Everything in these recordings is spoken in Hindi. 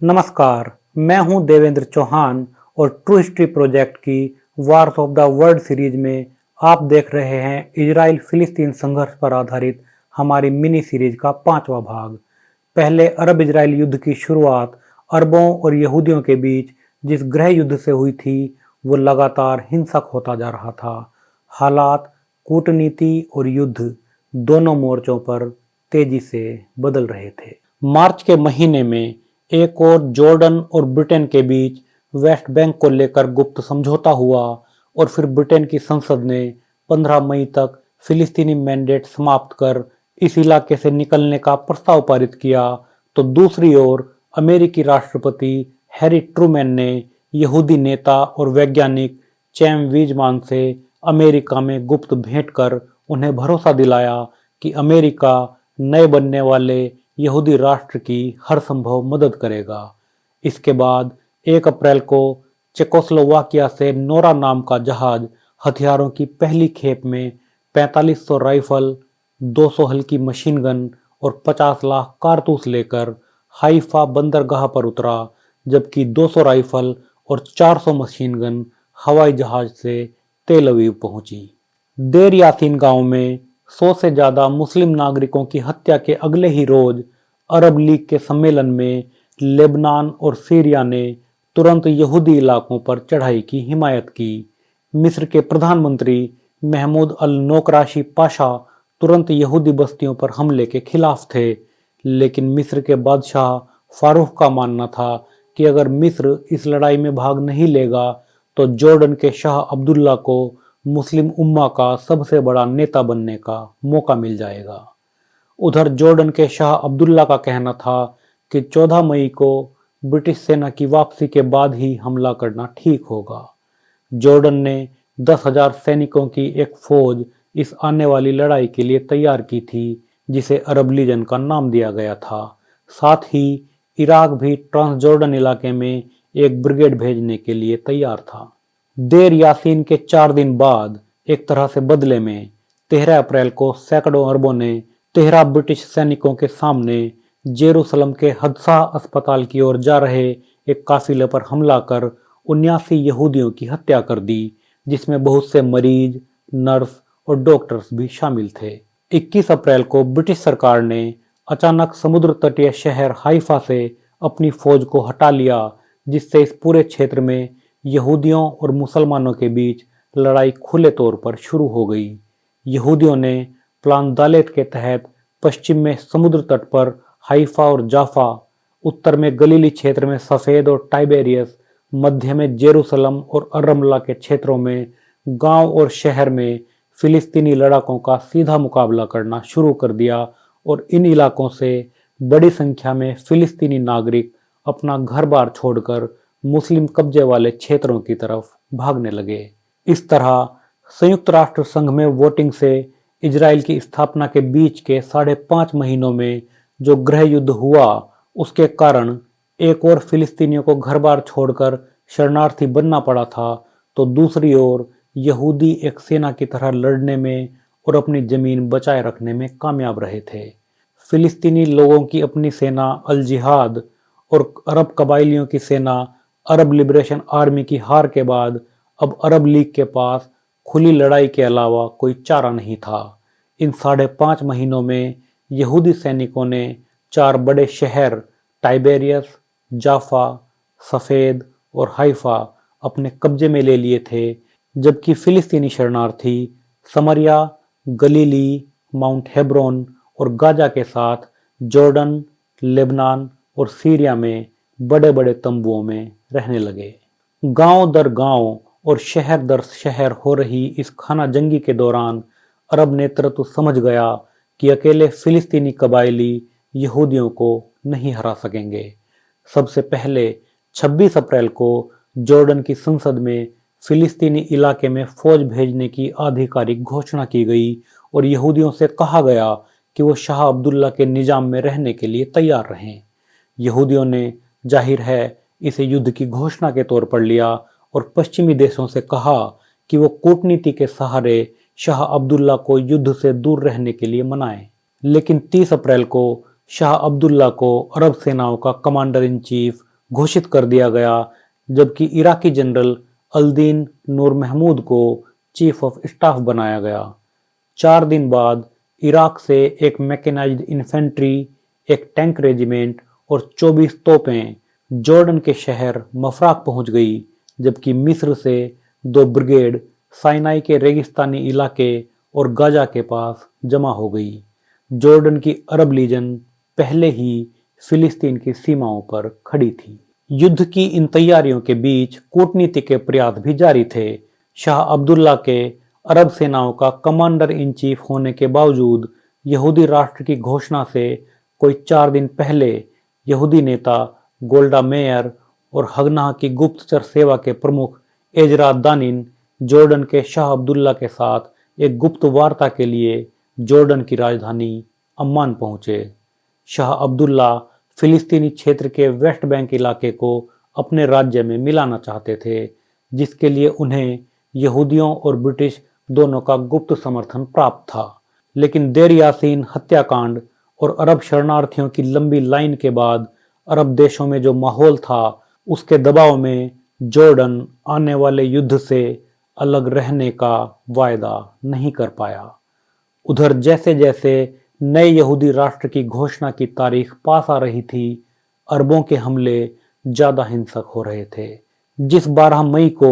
नमस्कार, मैं हूं देवेंद्र चौहान और ट्रू हिस्ट्री प्रोजेक्ट की Wars of the world series में आप देख रहे हैं इजराइल फिलिस्तीन संघर्ष पर आधारित हमारी मिनी सीरीज का 5वां भाग। पहले अरब इजराइल युद्ध की शुरुआत अरबों और यहूदियों के बीच जिस गृह युद्ध से हुई थी वो लगातार हिंसक होता जा रहा था। हालात कूटनीति और युद्ध दोनों मोर्चों पर तेजी से बदल रहे थे। मार्च के महीने में एक और जॉर्डन और ब्रिटेन के बीच वेस्ट बैंक को लेकर गुप्त समझौता हुआ और फिर ब्रिटेन की संसद ने 15 मई तक फिलिस्तीनी मैंडेट समाप्त कर इस इलाके से निकलने का प्रस्ताव पारित किया, तो दूसरी ओर अमेरिकी राष्ट्रपति हैरी ट्रूमैन ने यहूदी नेता और वैज्ञानिक चैम वीजमान से अमेरिका में गुप्त भेंट कर उन्हें भरोसा दिलाया कि अमेरिका नए बनने वाले यहूदी राष्ट्र की हर संभव मदद करेगा। इसके बाद 1 अप्रैल को चेकोस्लोवाकिया से नोरा नाम का जहाज हथियारों की पहली खेप में 4500 राइफल, 200 हल्की मशीन गन और 50 लाख कारतूस लेकर हाइफा बंदरगाह पर उतरा, जबकि 200 राइफल और 400 मशीन गन हवाई जहाज से तेल अवीव पहुंची। देर यासीन गांव में 100 से ज्यादा मुस्लिम नागरिकों की हत्या के अगले ही रोज अरब लीग के सम्मेलन में लेबनान और सीरिया ने तुरंत यहूदी इलाकों पर चढ़ाई की हिमायत की। मिस्र के प्रधानमंत्री महमूद अल नोकराशी पाशा तुरंत यहूदी बस्तियों पर हमले के खिलाफ थे, लेकिन मिस्र के बादशाह फारूक का मानना था कि अगर मिस्र इस लड़ाई में भाग नहीं लेगा तो जॉर्डन के शाह अब्दुल्ला को मुस्लिम उम्मा का सबसे बड़ा नेता बनने का मौका मिल जाएगा। उधर जॉर्डन के शाह अब्दुल्ला का कहना था कि 14 मई को ब्रिटिश सेना की वापसी के बाद ही हमला करना ठीक होगा। जॉर्डन ने 10,000 सैनिकों की एक फौज इस आने वाली लड़ाई के लिए तैयार की थी, जिसे अरब लीजन का नाम दिया गया था। साथ ही इराक भी ट्रांस जॉर्डन इलाके में एक ब्रिगेड भेजने के लिए तैयार था। देर यासीन के 4 दिन बाद एक तरह से बदले में 13 अप्रैल को सैकड़ों अरबों ने 13 ब्रिटिश सैनिकों के सामने जेरूसलम के हदसा अस्पताल की ओर जा रहे एक काफिले पर हमला कर 79 यहूदियों की हत्या कर दी, जिसमें बहुत से मरीज, नर्स और डॉक्टर्स भी शामिल थे। 21 अप्रैल को ब्रिटिश सरकार ने अचानक समुद्र तटीय शहर हाइफा से अपनी फौज को हटा लिया, जिससे इस पूरे क्षेत्र में यहूदियों और मुसलमानों के बीच लड़ाई खुले तौर पर शुरू हो गई। यहूदियों ने प्लान दालेत के तहत पश्चिम में समुद्र तट पर हाइफा और जाफा, उत्तर में गलीली क्षेत्र में सफेद और टाइबेरियस, मध्य में जेरूसलम और अर्रमला के क्षेत्रों में गांव और शहर में फिलिस्तीनी लड़ाकों का सीधा मुकाबला करना शुरू कर दिया और इन इलाकों से बड़ी संख्या में फिलिस्तीनी नागरिक अपना घर बार छोड़कर मुस्लिम कब्जे वाले क्षेत्रों की तरफ भागने लगे। इस तरह संयुक्त राष्ट्र संघ में वोटिंग से इजराइल की स्थापना के बीच के 5.5 महीनों में जो गृह युद्ध हुआ, उसके कारण एक और फिलिस्तीनियों को घर बार छोड़कर शरणार्थी बनना पड़ा था, तो दूसरी ओर यहूदी एक सेना की तरह लड़ने में और अपनी जमीन बचाए रखने में कामयाब रहे थे। फिलिस्तीनी लोगों की अपनी सेना अल जिहाद और अरब कबाइलियों की सेना अरब लिबरेशन आर्मी की हार के बाद अब अरब लीग के पास खुली लड़ाई के अलावा कोई चारा नहीं था। इन 5.5 महीनों में यहूदी सैनिकों ने 4 बड़े शहर टाइबेरियस, जाफा, सफेद और हाइफा अपने कब्जे में ले लिए थे, जबकि फिलिस्तीनी शरणार्थी समरिया, गलीली, माउंट हेब्रोन और गाजा के साथ जॉर्डन, लेबनान और सीरिया में बड़े बड़े तंबुओं में रहने लगे। गांव दर गांव और शहर दर शहर हो रही इस खाना जंगी के दौरान अरब नेतृत्व समझ गया कि अकेले फिलिस्तीनी कबायली यहूदियों को नहीं हरा सकेंगे। सबसे पहले 26 अप्रैल को जॉर्डन की संसद में फिलिस्तीनी इलाके में फौज भेजने की आधिकारिक घोषणा की गई और यहूदियों से कहा गया कि वो शाह अब्दुल्ला के निजाम में रहने के लिए तैयार रहें। यहूदियों ने जाहिर है इसे युद्ध की घोषणा के तौर पर लिया और पश्चिमी देशों से कहा कि वो कूटनीति के सहारे शाह अब्दुल्ला को युद्ध से दूर रहने के लिए मनाएं। लेकिन 30 अप्रैल को शाह अब्दुल्ला को अरब सेनाओं का कमांडर इन चीफ घोषित कर दिया गया, जबकि इराकी जनरल अल्दीन नूर महमूद को चीफ ऑफ स्टाफ बनाया गया। 4 दिन बाद इराक से एक मैकेनाइज्ड इन्फेंट्री, एक टैंक रेजिमेंट और 24 तोपें जॉर्डन के शहर मफराक पहुंच गई, जबकि मिस्र से 2 ब्रिगेड साइनाई के रेगिस्तानी इलाके और गाजा के पास जमा हो गई। जॉर्डन की अरब लीजन पहले ही फिलिस्तीन की सीमाओं पर खड़ी थी। युद्ध की इन तैयारियों के बीच कूटनीति के प्रयास भी जारी थे। शाह अब्दुल्ला के अरब सेनाओं का कमांडर इन चीफ होने के बावजूद यहूदी राष्ट्र की घोषणा से कोई 4 दिन पहले यहूदी नेता गोल्डा मेयर और हगनाह की गुप्तचर सेवा के प्रमुख एजरा दानिन जॉर्डन के शाह अब्दुल्ला के साथ एक गुप्त वार्ता के लिए जॉर्डन की राजधानी अम्मान पहुंचे। शाह अब्दुल्ला फिलिस्तीनी क्षेत्र के वेस्ट बैंक इलाके को अपने राज्य में मिलाना चाहते थे, जिसके लिए उन्हें यहूदियों और ब्रिटिश दोनों का गुप्त समर्थन प्राप्त था। लेकिन देर यासीन हत्याकांड और अरब शरणार्थियों की लंबी लाइन के बाद अरब देशों में जो माहौल था, उसके दबाव में जॉर्डन आने वाले युद्ध से अलग रहने का वायदा नहीं कर पाया। उधर जैसे जैसे नए यहूदी राष्ट्र की घोषणा की तारीख पास आ रही थी, अरबों के हमले ज्यादा हिंसक हो रहे थे। जिस 12 मई को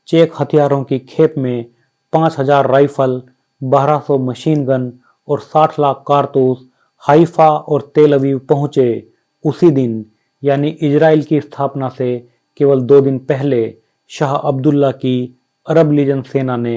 चेक हथियारों की खेप में 5000 राइफल, 1200 मशीन गन और 60 लाख कारतूस हाइफा और तेल अवीव पहुंचे, उसी दिन यानी इजराइल की स्थापना से केवल 2 दिन पहले शाह अब्दुल्ला की अरब लीजन सेना ने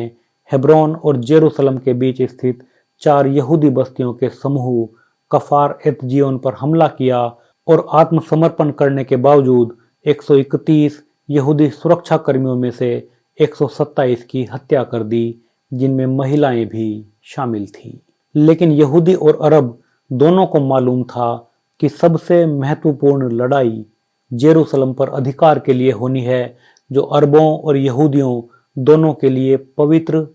हेब्रोन और जेरूसलम के बीच स्थित 4 यहूदी बस्तियों के समूह कफार एतजियोन पर हमला किया और आत्मसमर्पण करने के बावजूद 131 यहूदी सुरक्षा कर्मियों में से 127 की हत्या कर दी, जिनमें महिलाएं भी शामिल थी। लेकिन यहूदी और अरब दोनों को मालूम था कि सबसे महत्वपूर्ण लड़ाई जेरूसलम पर अधिकार के लिए होनी है, जो अरबों और यहूदियों दोनों के लिए पवित्र,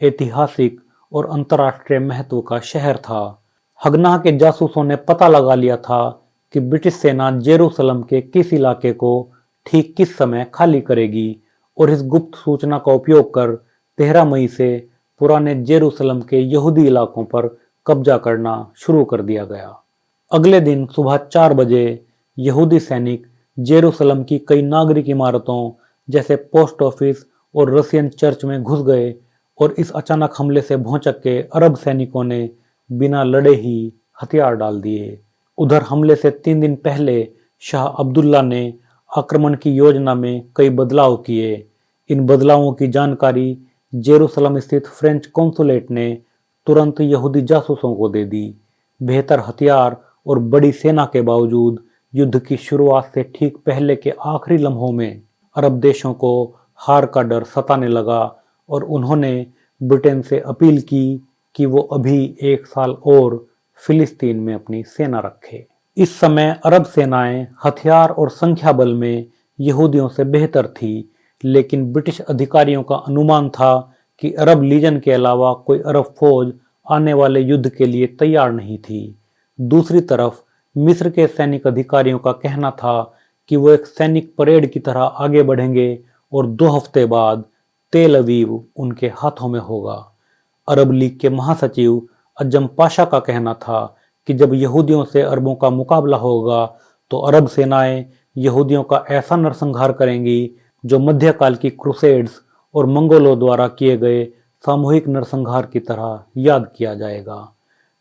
ऐतिहासिक और अंतर्राष्ट्रीय महत्व का शहर था। हगनाह के जासूसों ने पता लगा लिया था कि ब्रिटिश सेना जेरूसलम के किस इलाके को ठीक किस समय खाली करेगी, और इस गुप्त सूचना का उपयोग कर 13 मई से पुराने जेरूसलम के यहूदी इलाकों पर कब्जा करना शुरू कर दिया गया। अगले दिन सुबह 4 बजे यहूदी सैनिक जेरूसलम की कई नागरिक इमारतों जैसे पोस्ट ऑफिस और रशियन चर्च में घुस गए, और इस अचानक हमले से भौचक के अरब सैनिकों ने बिना लड़े ही हथियार डाल दिए। उधर हमले से 3 दिन पहले शाह अब्दुल्ला ने आक्रमण की योजना में कई बदलाव किए। इन बदलावों की जानकारी जेरूसलम स्थित फ्रेंच कॉन्सुलेट ने तुरंत यहूदी जासूसों को दे दी। बेहतर हथियार और बड़ी सेना के बावजूद युद्ध की शुरुआत से ठीक पहले के आखिरी लम्हों में अरब देशों को हार का डर सताने लगा, और उन्होंने ब्रिटेन से अपील की कि वो अभी 1 साल और फिलिस्तीन में अपनी सेना रखे। इस समय अरब सेनाएं हथियार और संख्या बल में यहूदियों से बेहतर थी, लेकिन ब्रिटिश अधिकारियों का अनुमान था कि अरब लीजन के अलावा कोई अरब फौज आने वाले युद्ध के लिए तैयार नहीं थी। दूसरी तरफ मिस्र के सैनिक अधिकारियों का कहना था कि वो एक सैनिक परेड की तरह आगे बढ़ेंगे और 2 हफ्ते बाद तेल अवीव उनके हाथों में होगा। अरब लीग के महासचिव अजम पाशा का कहना था कि जब यहूदियों से अरबों का मुकाबला होगा तो अरब सेनाएं यहूदियों का ऐसा नरसंहार करेंगी जो मध्यकाल की क्रूसेड्स और मंगोलों द्वारा किए गए सामूहिक नरसंहार की तरह याद किया जाएगा।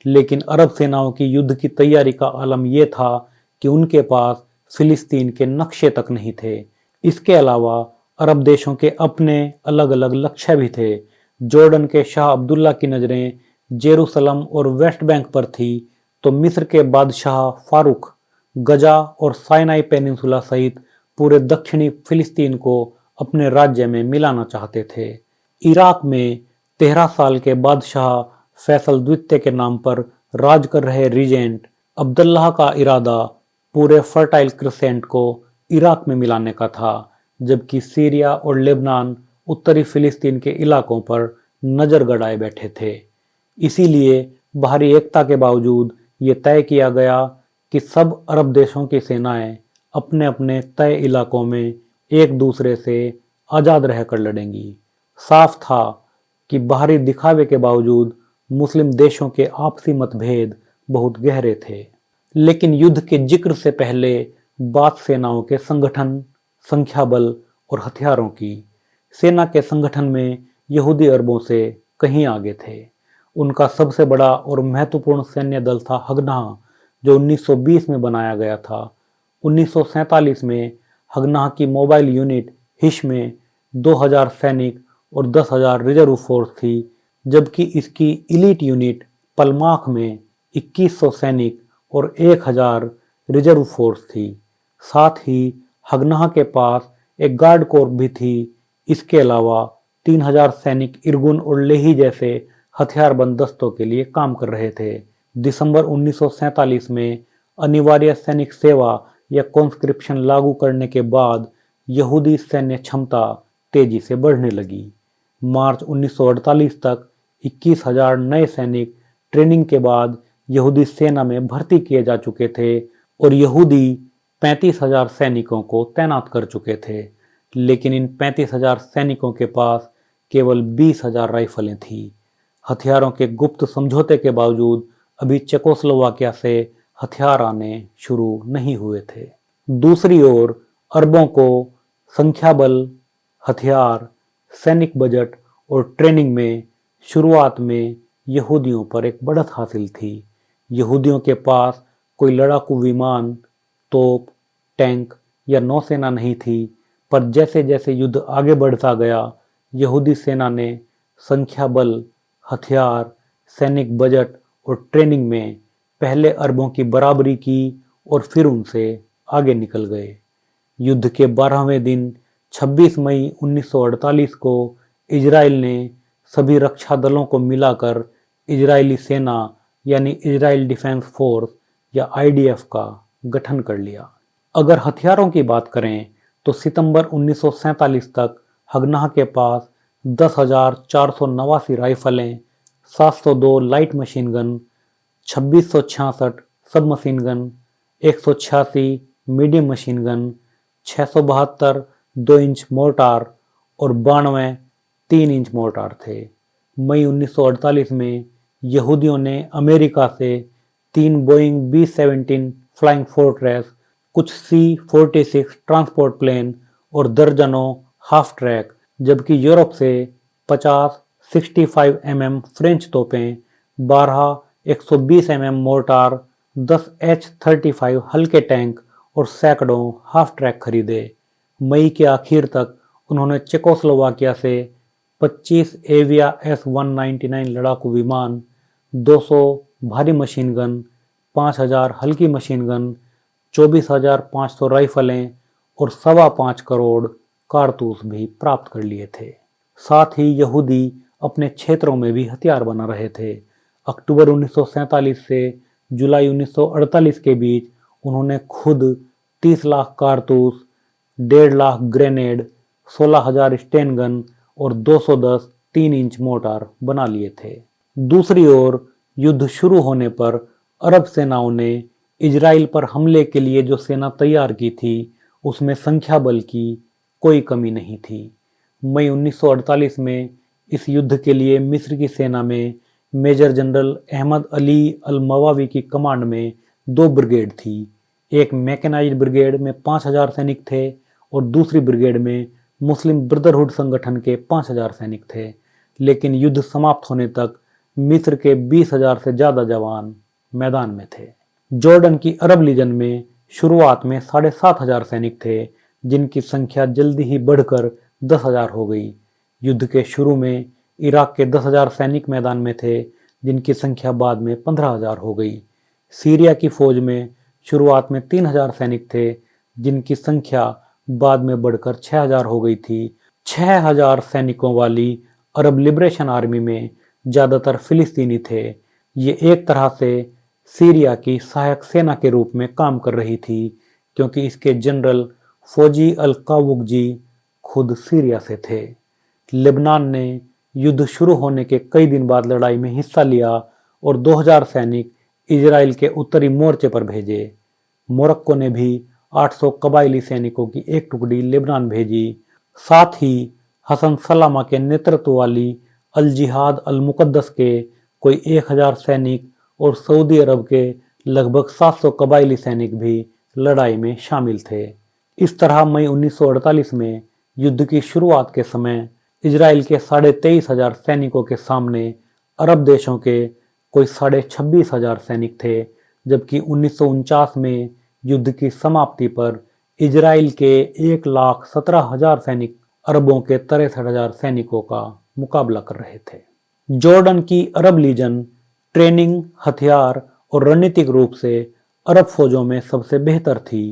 लेकिन अरब सेनाओं की युद्ध की तैयारी का आलम यह था कि उनके पास फिलिस्तीन के नक्शे तक नहीं थे। इसके अलावा अरब देशों के अपने अलग अलग लक्ष्य भी थे। जॉर्डन के शाह अब्दुल्ला की नज़रें जेरूसलम और वेस्ट बैंक पर थी, तो मिस्र के बादशाह फारूक गजा और साइनाई पेनिनसुला सहित पूरे दक्षिणी फिलिस्तीन को अपने राज्य में मिलाना चाहते थे। इराक में 13 साल के बादशाह फैसल द्वितीय के नाम पर राज कर रहे रीजेंट अब्दुल्लाह का इरादा पूरे फर्टाइल क्रिसेंट को इराक में मिलाने का था, जबकि सीरिया और लेबनान उत्तरी फिलिस्तीन के इलाकों पर नजर गड़ाए बैठे थे। इसीलिए बाहरी एकता के बावजूद ये तय किया गया कि सब अरब देशों की सेनाएं अपने अपने तय इलाकों में एक दूसरे से आज़ाद रहकर लड़ेंगी। साफ था कि बाहरी दिखावे के बावजूद मुस्लिम देशों के आपसी मतभेद बहुत गहरे थे। लेकिन युद्ध के जिक्र से पहले बात सेनाओं के संगठन, संख्या बल और हथियारों की। सेना के संगठन में यहूदी अरबों से कहीं आगे थे। उनका सबसे बड़ा और महत्वपूर्ण सैन्य दल था हगनाह, जो 1920 में बनाया गया था। 1947 में हगनाह की मोबाइल यूनिट हिश में 2000 सैनिक और 10,000 रिजर्व फोर्स थी, जबकि इसकी इलीट यूनिट पलमाख में 2100 सैनिक और 1000 रिजर्व फोर्स थी। साथ ही हगनाह के पास एक गार्ड कोर भी थी। इसके अलावा 3000 सैनिक इरगुन और लेही जैसे हथियारबंद दस्तों के लिए काम कर रहे थे। दिसंबर 1947 में अनिवार्य सैनिक सेवा या कॉन्स्क्रिप्शन लागू करने के बाद यहूदी सैन्य क्षमता तेजी से बढ़ने लगी। मार्च 1948 तक 21,000 नए सैनिक ट्रेनिंग के बाद यहूदी सेना में भर्ती किए जा चुके थे और यहूदी 35,000 सैनिकों को तैनात कर चुके थे। लेकिन इन 35,000 सैनिकों के पास केवल 20,000 राइफलें थीं। हथियारों के गुप्त समझौते के बावजूद अभी चेकोस्लोवाकिया से हथियार आने शुरू नहीं हुए थे। दूसरी ओर अरबों को संख्या बल, हथियार, सैनिक बजट और ट्रेनिंग में शुरुआत में यहूदियों पर एक बढ़त हासिल थी। यहूदियों के पास कोई लड़ाकू विमान, तोप, टैंक या नौसेना नहीं थी, पर जैसे जैसे युद्ध आगे बढ़ता गया, यहूदी सेना ने संख्या बल, हथियार, सैनिक बजट और ट्रेनिंग में पहले अरबों की बराबरी की और फिर उनसे आगे निकल गए। युद्ध के 12वें दिन 26 मई 1948 को इजराइल ने सभी रक्षा दलों को मिलाकर इजरायली सेना यानी इजराइल डिफेंस फोर्स या IDF का गठन कर लिया। अगर हथियारों की बात करें तो सितंबर 1947 तक हगनाह के पास 10,489 राइफलें, 702 लाइट मशीन गन, 2666 सब machine gun, 186 medium machine gun, 672 2 inch mortar और 92 3 इंच मोर्टार थे। मई 1948 में यहूदियों ने अमेरिका से 3 बोइंग B-17 फ्लाइंग फोर्ट्रेस, कुछ C-46 ट्रांसपोर्ट प्लेन और दर्जनों हाफ ट्रैक, जबकि यूरोप से 50 65 mm फ्रेंच तोपें, 12 120 mm मोर्टार, 10 H-35 हल्के टैंक और सैकड़ों हाफ ट्रैक खरीदे। मई के आखिर तक उन्होंने चेकोस्लोवाकिया से 25 एविया S-199 लड़ाकू विमान, 200 भारी मशीन गन, 5,000 हल्की मशीन गन, 24,500 राइफलें और 5.25 करोड़ कारतूस भी प्राप्त कर लिए थे। साथ ही यहूदी अपने क्षेत्रों में भी हथियार बना रहे थे। अक्टूबर 1947 से जुलाई 1948 के बीच उन्होंने खुद 30 लाख कारतूस, 1.5 लाख ग्रेनेड, 16,000 स्टेन गन और 210 3 इंच मोर्टार बना लिए थे। दूसरी ओर युद्ध शुरू होने पर अरब सेनाओं ने इजराइल पर हमले के लिए जो सेना तैयार की थी, उसमें संख्या बल की कोई कमी नहीं थी। मई 1948 में इस युद्ध के लिए मिस्र की सेना में मेजर जनरल अहमद अली अल मवावी की कमांड में 2 ब्रिगेड थी। एक मैकेनाइज्ड ब्रिगेड में 5,000 सैनिक थे और दूसरी ब्रिगेड में मुस्लिम ब्रदरहुड संगठन के 5,000 सैनिक थे। लेकिन युद्ध समाप्त होने तक मिस्र के 20,000 से ज़्यादा जवान मैदान में थे। जॉर्डन की अरब लीजन में शुरुआत में 7,500 सैनिक थे, जिनकी संख्या जल्दी ही बढ़कर 10,000 हो गई। युद्ध के शुरू में इराक के 10,000 सैनिक मैदान में थे, जिनकी संख्या बाद में 15,000 हो गई। सीरिया की फौज में शुरुआत में 3,000 सैनिक थे, जिनकी संख्या बाद में बढ़कर 6,000 हो गई थी। 6,000 सैनिकों वाली अरब लिबरेशन आर्मी में ज़्यादातर फिलिस्तीनी थे। ये एक तरह से सीरिया की सहायक सेना के रूप में काम कर रही थी, क्योंकि इसके जनरल फौजी अल कावुकजी खुद सीरिया से थे। लेबनान ने युद्ध शुरू होने के कई दिन बाद लड़ाई में हिस्सा लिया और 2,000 सैनिक इजराइल के उत्तरी मोर्चे पर भेजे। मोरक्को ने भी 800 कबायली सैनिकों की एक टुकड़ी लेबनान भेजी। साथ ही हसन सलामा के नेतृत्व वाली अल जिहाद अल मुकद्दस के कोई 1000 सैनिक और सऊदी अरब के लगभग 700 कबायली सैनिक भी लड़ाई में शामिल थे। इस तरह मई 1948 में युद्ध की शुरुआत के समय इजराइल के 23,500 सैनिकों के सामने अरब देशों के कोई 26,500 सैनिक थे, जबकि 1949 में युद्ध की समाप्ति पर इजराइल के 1,17,000 सैनिक अरबों के 63,000 सैनिकों का मुकाबला कर रहे थे। जॉर्डन की अरब लीजन ट्रेनिंग, हथियार और रणनीतिक रूप से अरब फौजों में सबसे बेहतर थी।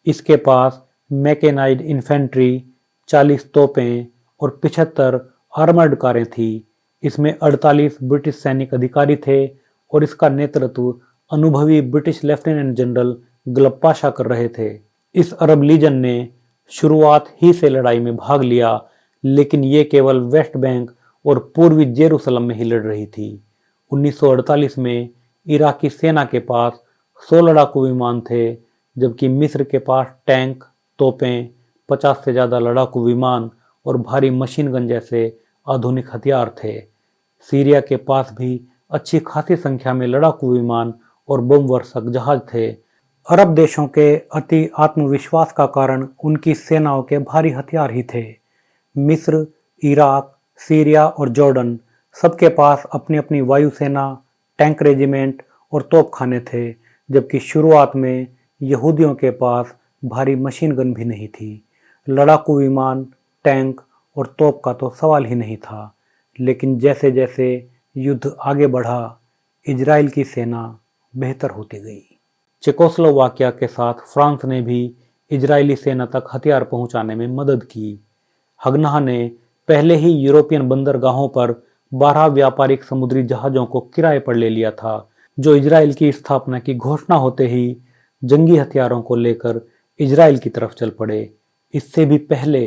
इसके पास मैकेनाइज्ड इन्फेंट्री, 40 तोपें और 75 आर्मर्ड कारें थी। इसमें 48 ब्रिटिश सैनिक अधिकारी थे और इसका नेतृत्व अनुभवी ब्रिटिश लेफ्टिनेंट जनरल गलब पाशा कर रहे थे। इस अरब लीजन ने शुरुआत ही से लड़ाई में भाग लिया, लेकिन ये केवल वेस्ट बैंक और पूर्वी जेरूसलम में ही लड़ रही थी। 1948 में इराकी सेना के पास 100 लड़ाकू विमान थे, जबकि मिस्र के पास टैंक, तोपें, 50 से ज़्यादा लड़ाकू विमान और भारी मशीन गन जैसे आधुनिक हथियार थे। सीरिया के पास भी अच्छी खासी संख्या में लड़ाकू विमान और बम वर्षक जहाज थे। अरब देशों के अति आत्मविश्वास का कारण उनकी सेनाओं के भारी हथियार ही थे। मिस्र, इराक, सीरिया और जॉर्डन सबके पास अपनी अपनी वायुसेना, टैंक रेजिमेंट और तोपखाने थे, जबकि शुरुआत में यहूदियों के पास भारी मशीन गन भी नहीं थी। लड़ाकू विमान, टैंक और तोप का तो सवाल ही नहीं था। लेकिन जैसे जैसे युद्ध आगे बढ़ा, इजराइल की सेना बेहतर होती गई। चेकोस्लोवाकिया के साथ फ्रांस ने भी इजरायली सेना तक हथियार पहुंचाने में मदद की। हगनाह ने पहले ही यूरोपियन बंदरगाहों पर 12 व्यापारिक समुद्री जहाज़ों को किराए पर ले लिया था, जो इजराइल की स्थापना की घोषणा होते ही जंगी हथियारों को लेकर इजराइल की तरफ चल पड़े। इससे भी पहले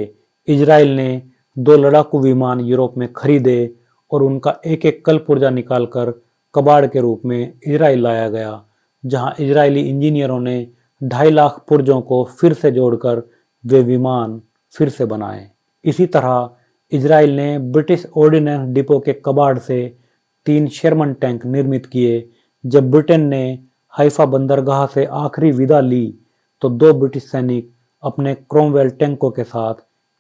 इजराइल ने 2 लड़ाकू विमान यूरोप में खरीदे और उनका एक एक कल पुर्जा निकालकर कबाड़ के रूप में इजराइल लाया गया, जहां इजरायली इंजीनियरों ने 2.5 लाख पुर्जों को फिर से जोड़कर वे विमान फिर से बनाए। इसी तरह इजराइल ने ब्रिटिश ऑर्डिनेंस डिपो के कबाड़ से 3 शेरमन टैंक निर्मित किए। जब ब्रिटेन ने हाइफा बंदरगाह से आखिरी विदा ली, तो 2 ब्रिटिश सैनिक अपने क्रोमवेल टैंकों के साथ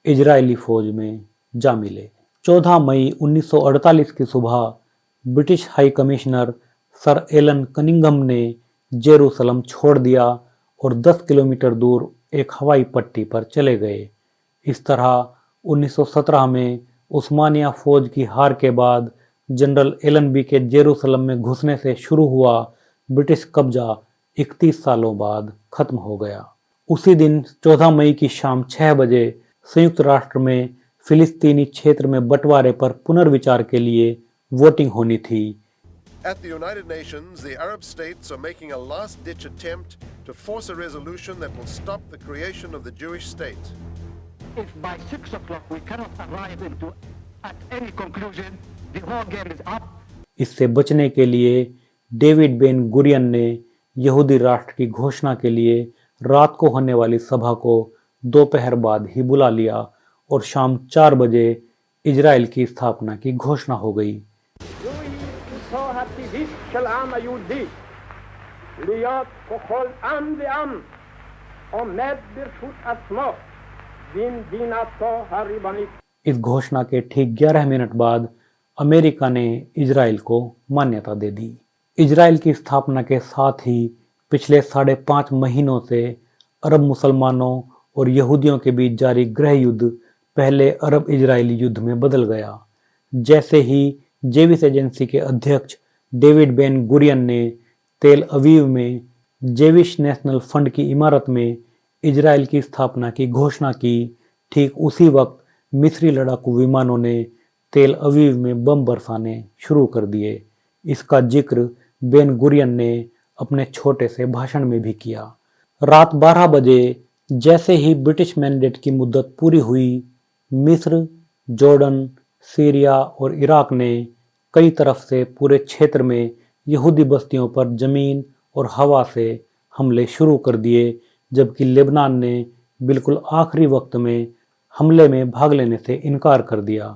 इजरायली फौज में जा मिले। 14 मई 1948 की सुबह British high commissioner sir Alan Cunningham ने जेरूसलम छोड़ दिया और 10 किलोमीटर दूर एक हवाई पट्टी पर चले गए। इस तरह 1917 में उस्मानिया फौज की हार के बाद जनरल एलनबी के जेरूसलम में घुसने से शुरू हुआ ब्रिटिश कब्जा 31 सालों बाद खत्म हो गया। उसी दिन 14 मई की शाम 6 बजे संयुक्त राष्ट्र में फिलिस्तीनी क्षेत्र में बंटवारे पर पुनर्विचार के लिए वोटिंग होनी थी। At the United Nations, the Arab states are making a last-ditch attempt to force a resolution that will stop the creation of the Jewish state. If by 6 o'clock we cannot arrive at any conclusion, the whole game is up. इससे बचने के लिए डेविड बेन गुरियन ने यहूदी राष्ट्र की घोषणा के लिए रात को होने वाली सभा को दोपहर बाद ही बुला लिया और शाम 4 बजे इजराइल की स्थापना की घोषणा हो गई। इस घोषणा के ठीक 11 मिनट बाद अमेरिका ने इजराइल को मान्यता दे दी। इजराइल की स्थापना के साथ ही पिछले 5.5 महीनों से अरब मुसलमानों और यहूदियों के बीच जारी गृह युद्ध पहले अरब इजरायली युद्ध में बदल गया। जैसे ही जेविस एजेंसी के अध्यक्ष डेविड बेन गुरियन ने तेल अवीव में जेविश नेशनल फंड की इमारत में इजराइल की स्थापना की घोषणा की, ठीक उसी वक्त मिस्री लड़ाकू विमानों ने तेल अवीव में बम बरसाने शुरू कर दिए। इसका जिक्र बेन गुरियन ने अपने छोटे से भाषण में भी किया। रात 12 बजे जैसे ही ब्रिटिश मैंडेट की मुद्दत पूरी हुई, मिस्र, जॉर्डन, सीरिया और इराक ने कई तरफ से पूरे क्षेत्र में यहूदी बस्तियों पर जमीन और हवा से हमले शुरू कर दिए, जबकि लेबनान ने बिल्कुल आखिरी वक्त में हमले में भाग लेने से इनकार कर दिया।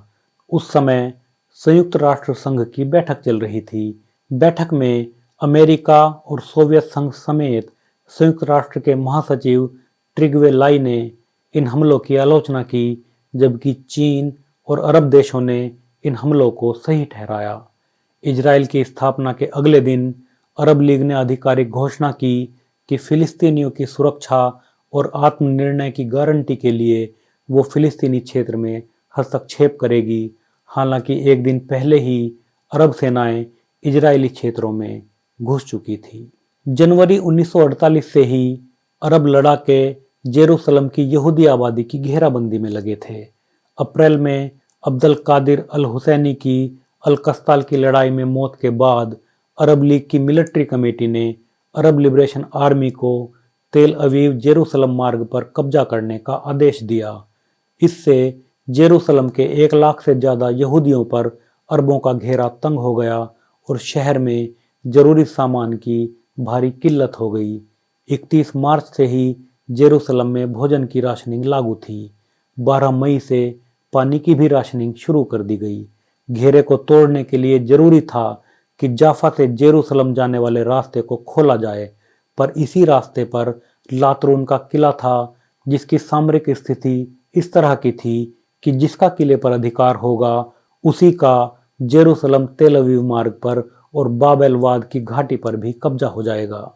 उस समय संयुक्त राष्ट्र संघ की बैठक चल रही थी। बैठक में अमेरिका और सोवियत संघ समेत संयुक्त राष्ट्र के महासचिव ट्रिग्वे लाई ने इन हमलों की आलोचना की, जबकि चीन और अरब देशों ने इन हमलों को सही ठहराया। इजराइल की स्थापना के अगले दिन अरब लीग ने आधिकारिक घोषणा की कि फिलिस्तीनियों की सुरक्षा और आत्मनिर्णय की गारंटी के लिए वो फिलिस्तीनी क्षेत्र में हस्तक्षेप करेगी। हालांकि एक दिन पहले ही अरब सेनाएं इजरायली क्षेत्रों में घुस चुकी थी। जनवरी 1948 से ही अरब लड़ाके जेरूसलम की यहूदी आबादी की घेराबंदी में लगे थे। अप्रैल में अब्दुल कादिर अल हुसैनी की अल कस्ताल की लड़ाई में मौत के बाद अरब लीग की मिलिट्री कमेटी ने अरब लिबरेशन आर्मी को तेल अवीव जेरूसलम मार्ग पर कब्जा करने का आदेश दिया। इससे जेरूसलम के 1 लाख से ज़्यादा यहूदियों पर अरबों का घेरा तंग हो गया और शहर में जरूरी सामान की भारी किल्लत हो गई। 31 मार्च से ही जेरूसलम में भोजन की राशनिंग लागू थी। 12 मई से पानी की भी राशनिंग शुरू कर दी गई। घेरे को तोड़ने के लिए जरूरी था कि जाफा से जेरूसलम जाने वाले रास्ते को खोला जाए, पर इसी रास्ते पर लातरून का किला था, जिसकी सामरिक स्थिति इस तरह की थी कि जिसका किले पर अधिकार होगा उसी का जेरूसलम तेल अवीव मार्ग पर और बाबेल वाद की घाटी पर भी कब्जा हो जाएगा।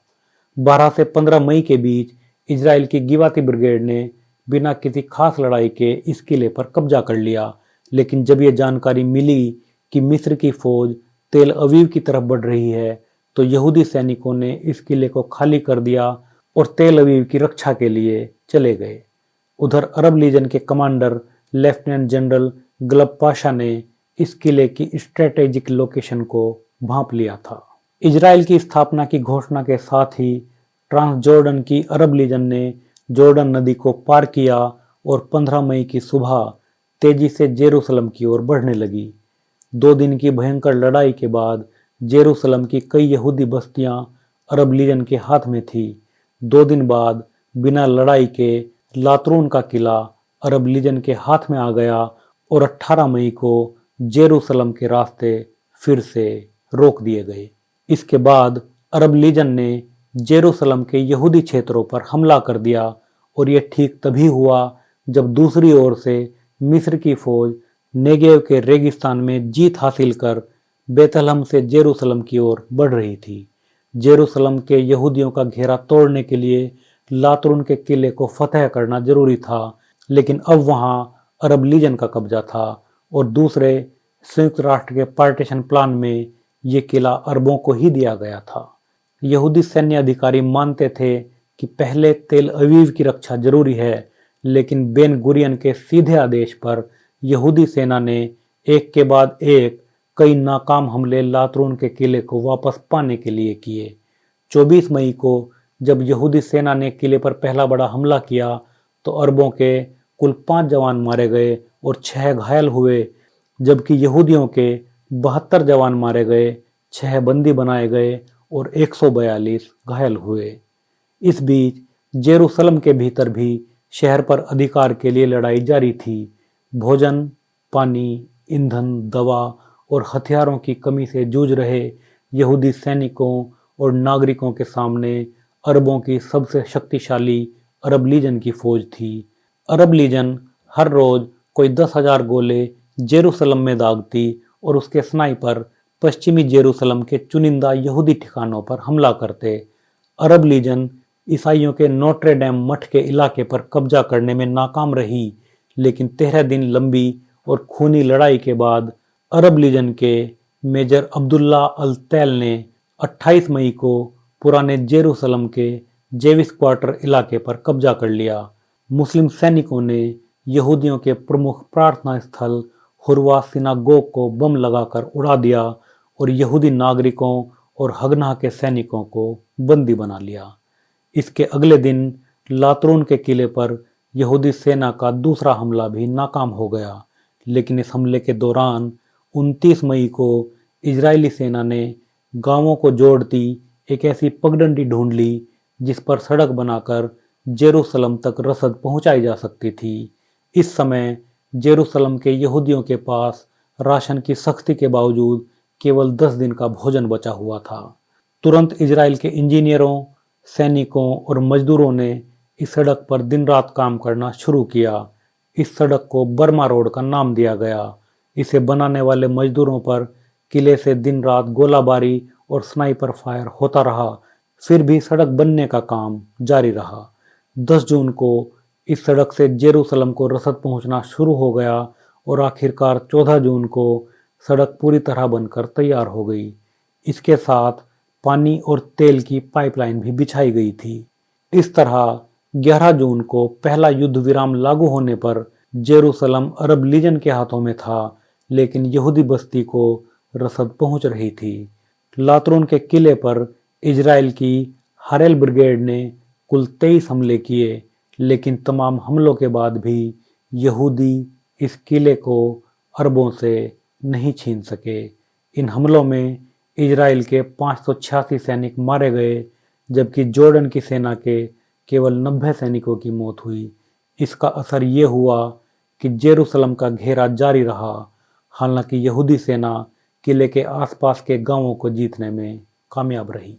12 से 15 मई के बीच इजराइल की गिवाती ब्रिगेड ने बिना किसी खास लड़ाई के इस किले पर कब्जा कर लिया, लेकिन जब यह जानकारी मिली कि मिस्र की फौज तेल अवीव की तरफ बढ़ रही है, तो यहूदी सैनिकों ने इस किले को खाली कर दिया और तेल अवीव की रक्षा के लिए चले गए। उधर अरब लीजन के कमांडर लेफ्टिनेंट जनरल गलब पाशा ने इस किले की स्ट्रेटेजिक लोकेशन को भांप लिया था। इजराइल की स्थापना की घोषणा के साथ ही ट्रांसजॉर्डन की अरब लीजन ने जॉर्डन नदी को पार किया और 15 मई की सुबह तेजी से जेरूसलम की ओर बढ़ने लगी। 2 दिन की भयंकर लड़ाई के बाद जेरूसलम की कई यहूदी बस्तियां अरब लीजन के हाथ में थी। 2 दिन बाद बिना लड़ाई के लातरून का किला अरब लीजन के हाथ में आ गया और 18 मई को जेरूसलम के रास्ते फिर से रोक दिए गए। इसके बाद अरब लीजन ने जेरूसलम के यहूदी क्षेत्रों पर हमला कर दिया और यह ठीक तभी हुआ जब दूसरी ओर से मिस्र की फौज नेगेव के रेगिस्तान में जीत हासिल कर बेतलहम से जेरूसलम की ओर बढ़ रही थी। जेरूसलम के यहूदियों का घेरा तोड़ने के लिए लातरून के किले को फतह करना जरूरी था, लेकिन अब वहां अरब लीजन का कब्जा था और दूसरे संयुक्त राष्ट्र के पार्टीशन प्लान में ये किला अरबों को ही दिया गया था। यहूदी सैन्य अधिकारी मानते थे कि पहले तेल अवीव की रक्षा जरूरी है, लेकिन बेन गुरियन के सीधे आदेश पर यहूदी सेना ने एक के बाद एक कई नाकाम हमले लातरून के किले को वापस पाने के लिए किए। 24 मई को जब यहूदी सेना ने किले पर पहला बड़ा हमला किया तो अरबों के कुल 5 जवान मारे गए और 6 घायल हुए, जबकि यहूदियों के 72 जवान मारे गए, 6 बंदी बनाए गए और 142 घायल हुए। इस बीच जेरूसलम के भीतर भी शहर पर अधिकार के लिए लड़ाई जारी थी। भोजन, पानी, ईंधन, दवा और हथियारों की कमी से जूझ रहे यहूदी सैनिकों और नागरिकों के सामने अरबों की सबसे शक्तिशाली अरब लीजन की फौज थी। अरब लीजन हर रोज कोई 10,000 गोले जेरूसलम में दागती और उसके स्नाइपर पश्चिमी जेरूसलम के चुनिंदा यहूदी ठिकानों पर हमला करते। अरब लीजन ईसाइयों के नोट्रे डेम मठ के इलाके पर कब्जा करने में नाकाम रही, लेकिन 13 दिन लंबी और खूनी लड़ाई के बाद अरब लीजन के मेजर अब्दुल्ला अल तैल ने 28 मई को पुराने जेरूसलम के जेविस क्वार्टर इलाके पर कब्जा कर लिया। मुस्लिम सैनिकों ने यहूदियों के प्रमुख प्रार्थना स्थल हुरवा सिनागोग को बम लगाकर उड़ा दिया और यहूदी नागरिकों और हगनाह के सैनिकों को बंदी बना लिया। इसके अगले दिन लातरून के किले पर यहूदी सेना का दूसरा हमला भी नाकाम हो गया, लेकिन इस हमले के दौरान 29 मई को इजरायली सेना ने गांवों को जोड़ती एक ऐसी पगडंडी ढूंढ ली जिस पर सड़क बनाकर जेरूसलम तक रसद पहुंचाई जा सकती थी। इस समय जेरूसलम के यहूदियों के पास राशन की सख्ती के बावजूद केवल 10 दिन का भोजन बचा हुआ था। तुरंत इजराइल के इंजीनियरों, सैनिकों और मजदूरों ने इस सड़क पर दिन रात काम करना शुरू किया। इस सड़क को बर्मा रोड का नाम दिया गया। इसे बनाने वाले मजदूरों पर किले से दिन रात गोलाबारी और स्नाइपर फायर होता रहा, फिर भी सड़क बनने का काम जारी रहा। 10 जून को इस सड़क से जेरूसलम को रसद पहुंचना शुरू हो गया और आखिरकार 14 जून को सड़क पूरी तरह बनकर तैयार हो गई। इसके साथ पानी और तेल की पाइपलाइन भी बिछाई गई थी। इस तरह 11 जून को पहला युद्ध विराम लागू होने पर जेरूसलम अरब लीजन के हाथों में था, लेकिन यहूदी बस्ती को रसद पहुंच रही थी। लातरून के किले पर इजराइल की हरेल ब्रिगेड ने कुल 23 हमले किए, लेकिन तमाम हमलों के बाद भी यहूदी इस किले को अरबों से नहीं छीन सके। इन हमलों में इजराइल के 586 सैनिक मारे गए, जबकि जॉर्डन की सेना के केवल 90 सैनिकों की मौत हुई। इसका असर ये हुआ कि जेरूसलम का घेरा जारी रहा। हालांकि यहूदी सेना किले के आसपास के गांवों को जीतने में कामयाब रही।